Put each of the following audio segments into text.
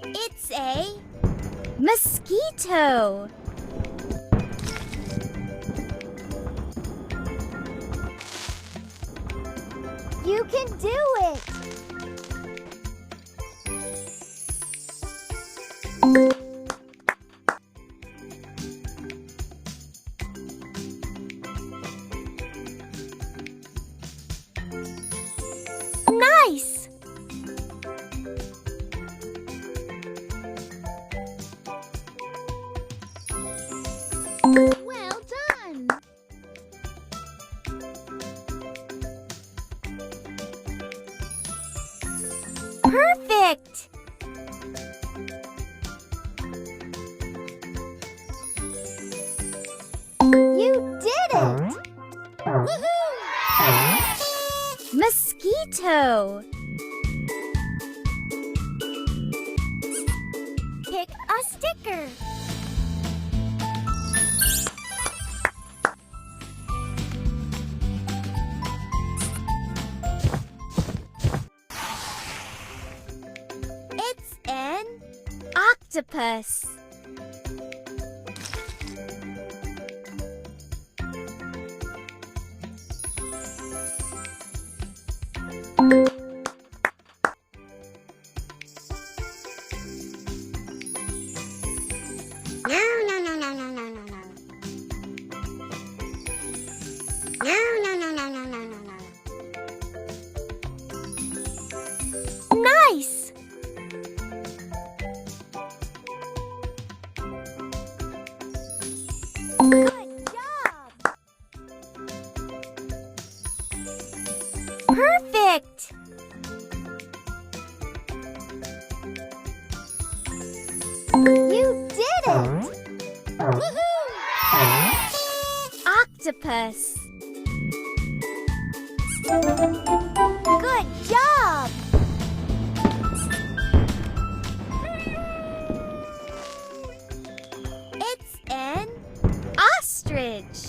It's a mosquito. You can do it! Nice! Well done! Perfect! You did it! Woohoo! Mosquito! Pick a sticker. It's an octopus. No, no, no, no, no, no, no, no. No, no, no, no, no, no, no, no. Nice! Good job! Perfect! You did it! Woohoo! Octopus! Good job! It's an ostrich.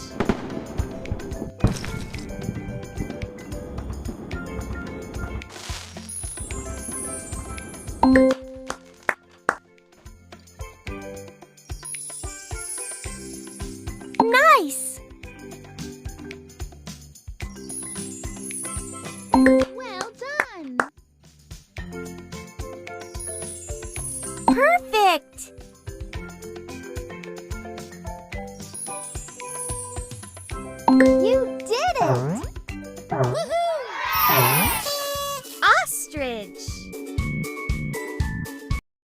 Nice! Well done!